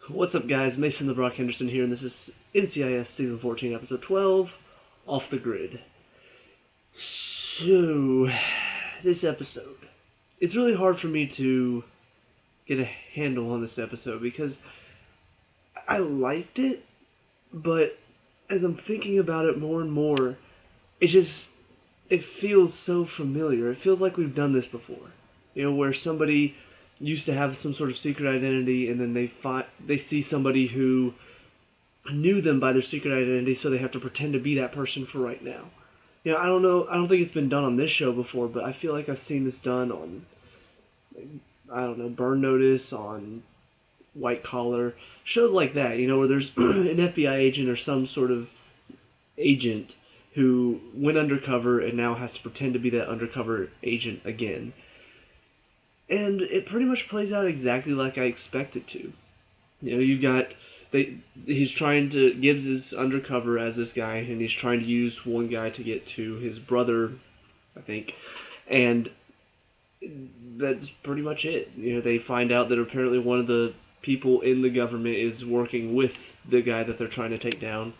What's up, guys? Mason the Brock Henderson here, and this is NCIS Season 14, Episode 12, Off the Grid. So, this episode. It's really hard for me to get a handle on this episode because I liked it, but as I'm thinking about it more and more, it feels so familiar. It feels like we've done this before. Where somebody used to have some sort of secret identity, and then they see somebody who knew them by their secret identity, so they have to pretend to be that person for right now. I don't know. I don't think it's been done on this show before, but I feel like I've seen this done on, I don't know, Burn Notice, on White Collar, shows like that. Where there's an FBI agent or some sort of agent who went undercover and now has to pretend to be that undercover agent again. And it pretty much plays out exactly like I expect it to. You've got Gibbs is undercover as this guy, and he's trying to use one guy to get to his brother, I think, and that's pretty much it. They find out that apparently one of the people in the government is working with the guy that they're trying to take down,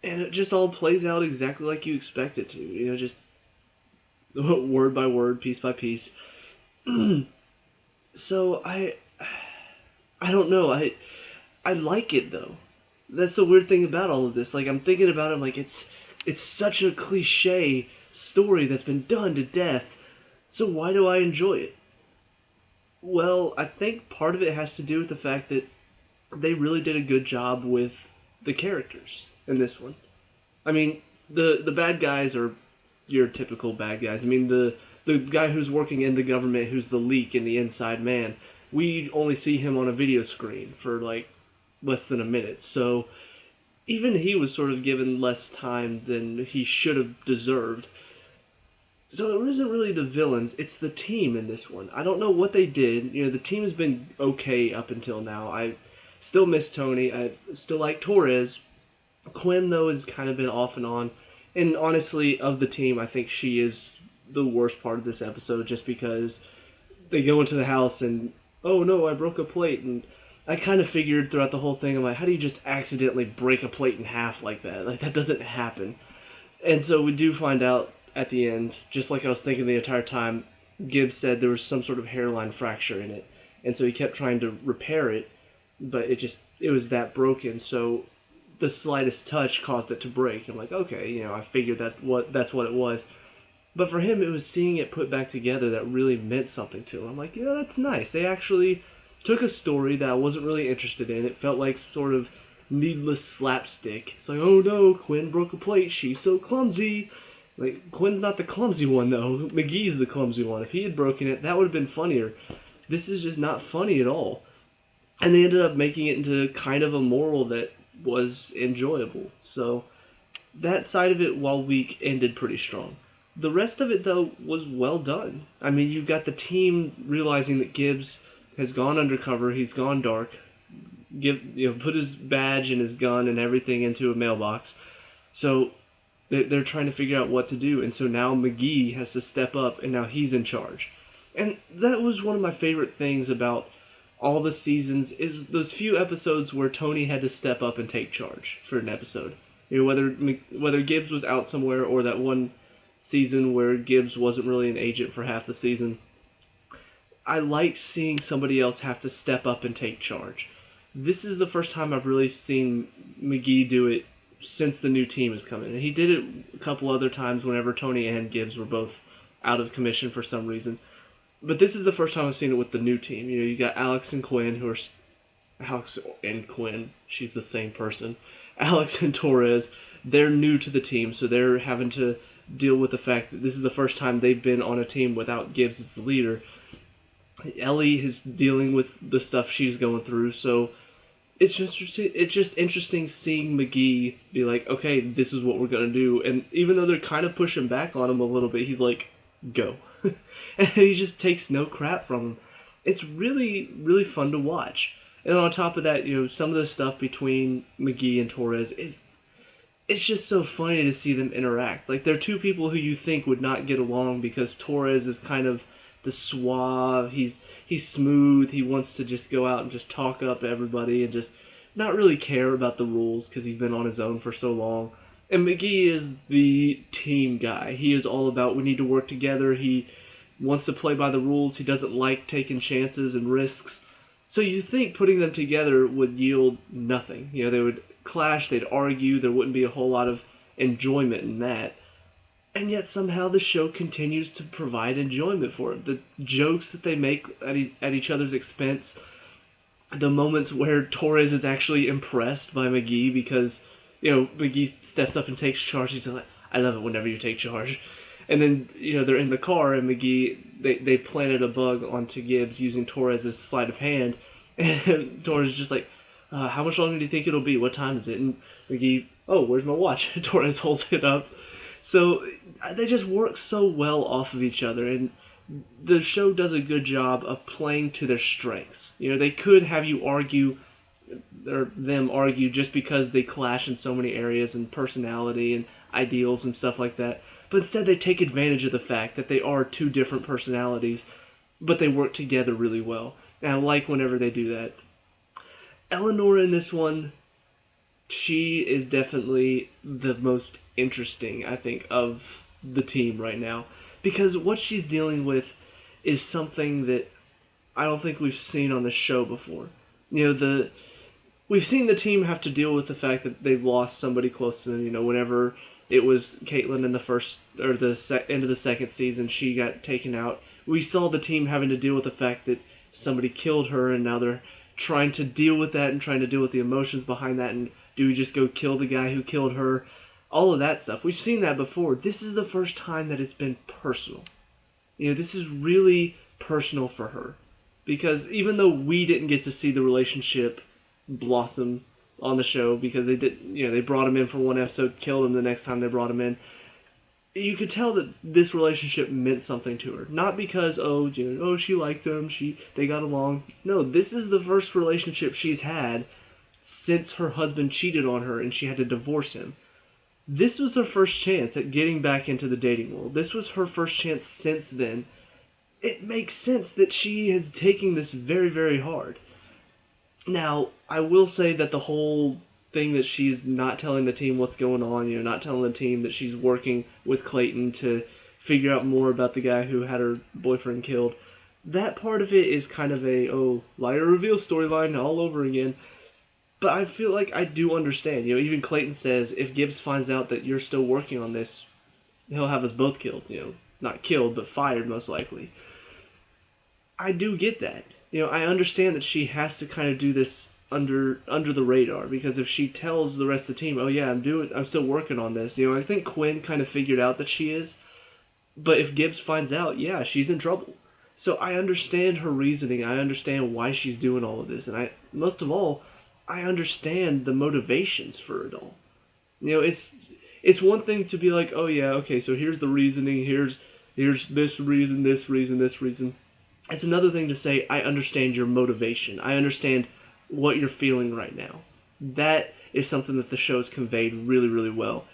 and it just all plays out exactly like you expect it to. Just word by word, piece by piece. So I don't know. I like it though. That's the weird thing about all of this. Like, I'm thinking about it, I'm like, it's such a cliche story that's been done to death. So why do I enjoy it? Well, I think part of it has to do with the fact that they really did a good job with the characters in this one. I mean, the bad guys are your typical bad guys. I mean, the guy who's working in the government, who's the leak and the inside man, we only see him on a video screen for like less than a minute. So even he was sort of given less time than he should have deserved. So it isn't really the villains, it's the team in this one. I don't know what they did. The team has been okay up until now. I still miss Tony. I still like Torres. Quinn, though, has kind of been off and on. And honestly, of the team, I think she is the worst part of this episode, just because they go into the house and, oh no, I broke a plate, and I kind of figured throughout the whole thing, I'm like, how do you just accidentally break a plate in half like that? Like, that doesn't happen. And so we do find out at the end, just like I was thinking the entire time, Gibbs said there was some sort of hairline fracture in it, and so he kept trying to repair it, but it was that broken, so the slightest touch caused it to break. I'm like, okay, I figured that's what it was. But for him, it was seeing it put back together that really meant something to him. I'm like, that's nice. They actually took a story that I wasn't really interested in. It felt like sort of needless slapstick. It's like, oh no, Quinn broke a plate. She's so clumsy. Like, Quinn's not the clumsy one, though. McGee's the clumsy one. If he had broken it, that would have been funnier. This is just not funny at all. And they ended up making it into kind of a moral that was enjoyable. So that side of it, while weak, ended pretty strong. The rest of it, though, was well done. I mean, you've got the team realizing that Gibbs has gone undercover, he's gone dark, put his badge and his gun and everything into a mailbox. So they're trying to figure out what to do, and so now McGee has to step up, and now he's in charge. And that was one of my favorite things about all the seasons, is those few episodes where Tony had to step up and take charge for an episode. Whether Gibbs was out somewhere, or that one season where Gibbs wasn't really an agent for half the season. I like seeing somebody else have to step up and take charge. This is the first time I've really seen McGee do it since the new team has come in. And he did it a couple other times whenever Tony and Gibbs were both out of commission for some reason. But this is the first time I've seen it with the new team. You got Alex and Quinn, Alex and Quinn, she's the same person. Alex and Torres, they're new to the team, so they're having to deal with the fact that this is the first time they've been on a team without Gibbs as the leader. Ellie is dealing with the stuff she's going through, so it's just interesting seeing McGee be like, okay, this is what we're going to do. And even though they're kind of pushing back on him a little bit, he's like, go. And he just takes no crap from him. It's really, really fun to watch. And on top of that, some of the stuff between McGee and Torres it's just so funny to see them interact. Like, they're two people who you think would not get along, because Torres is kind of the suave, he's he's smooth. He wants to just go out and just talk up everybody and just not really care about the rules because he's been on his own for so long. And McGee is the team guy. He is all about we need to work together. He wants to play by the rules. He doesn't like taking chances and risks. So you think putting them together would yield nothing. They would clash, they'd argue, there wouldn't be a whole lot of enjoyment in that. And yet somehow the show continues to provide enjoyment for it. The jokes that they make at each other's expense, the moments where Torres is actually impressed by McGee because, McGee steps up and takes charge. He's like, I love it whenever you take charge. And then, they're in the car and McGee, they planted a bug onto Gibbs using Torres' sleight of hand. And Torres is just like, how much longer do you think it'll be? What time is it? And McGee, oh, where's my watch? Torres holds it up. So they just work so well off of each other, and the show does a good job of playing to their strengths. They could have you argue, or them argue, just because they clash in so many areas and personality and ideals and stuff like that. But instead they take advantage of the fact that they are two different personalities, but they work together really well. And I like whenever they do that. Eleanor in this one, she is definitely the most interesting, I think, of the team right now. Because what she's dealing with is something that I don't think we've seen on the show before. We've seen the team have to deal with the fact that they've lost somebody close to them. Whenever it was Caitlin in the first or end of the second season, she got taken out. We saw the team having to deal with the fact that somebody killed her, and now they're trying to deal with that and trying to deal with the emotions behind that. And do we just go kill the guy who killed her? All of that stuff. We've seen that before. This is the first time that it's been personal. This is really personal for her. Because even though we didn't get to see the relationship blossom on the show, because they brought him in for one episode, killed him the next time they brought him in, you could tell that this relationship meant something to her. Not because, she liked him, they got along. No, this is the first relationship she's had since her husband cheated on her and she had to divorce him. This was her first chance at getting back into the dating world. This was her first chance since then. It makes sense that she is taking this very, very hard. Now, I will say that the whole thing that she's not telling the team what's going on, not telling the team that she's working with Clayton to figure out more about the guy who had her boyfriend killed, that part of it is kind of a, liar reveal storyline all over again. But I feel like I do understand. Even Clayton says, if Gibbs finds out that you're still working on this, he'll have us both killed. Not killed, but fired most likely. I do get that. I understand that she has to kind of do this under the radar, because if she tells the rest of the team, oh yeah, I'm still working on this. I think Quinn kind of figured out that she is. But if Gibbs finds out, yeah, she's in trouble. So I understand her reasoning. I understand why she's doing all of this, and most of all, I understand the motivations for it all. It's one thing to be like, oh yeah, okay, so here's the reasoning, here's this reason, this reason, this reason. It's another thing to say, I understand your motivation. I understand what you're feeling right now. That is something that the show's conveyed really, really well.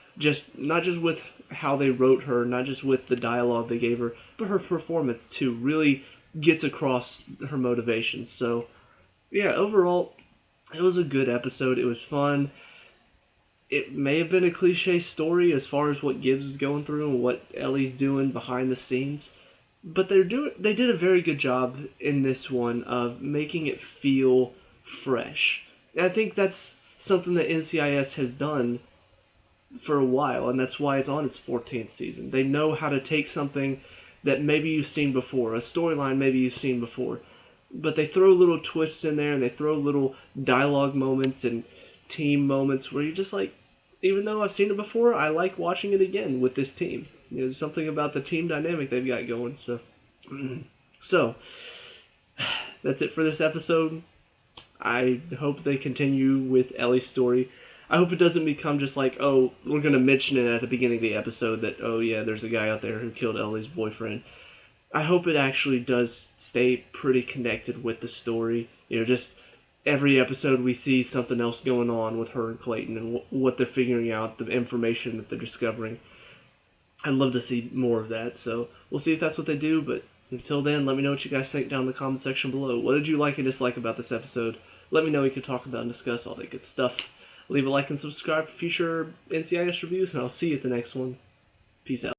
Not just with how they wrote her, not just with the dialogue they gave her, but her performance too really gets across her motivations. So, yeah, overall, it was a good episode. It was fun. It may have been a cliche story as far as what Gibbs is going through and what Ellie's doing behind the scenes, but they did a very good job in this one of making it feel fresh. And I think that's something that NCIS has done for a while, and that's why it's on its 14th season. They know how to take something that maybe you've seen before, a storyline maybe you've seen before, but they throw little twists in there, and they throw little dialogue moments and team moments where you're just like, even though I've seen it before, I like watching it again with this team. There's something about the team dynamic they've got going. So that's it for this episode. I hope they continue with Ellie's story. I hope it doesn't become just like, oh, we're going to mention it at the beginning of the episode that, oh yeah, there's a guy out there who killed Ellie's boyfriend. I hope it actually does stay pretty connected with the story. Just every episode we see something else going on with her and Clayton and what they're figuring out, the information that they're discovering. I'd love to see more of that, so we'll see if that's what they do, but Until then, let me know what you guys think down in the comment section below. What did you like and dislike about this episode? Let me know. We can talk about and discuss all that good stuff. Leave a like and subscribe for future NCIS reviews, and I'll see you at the next one. Peace out.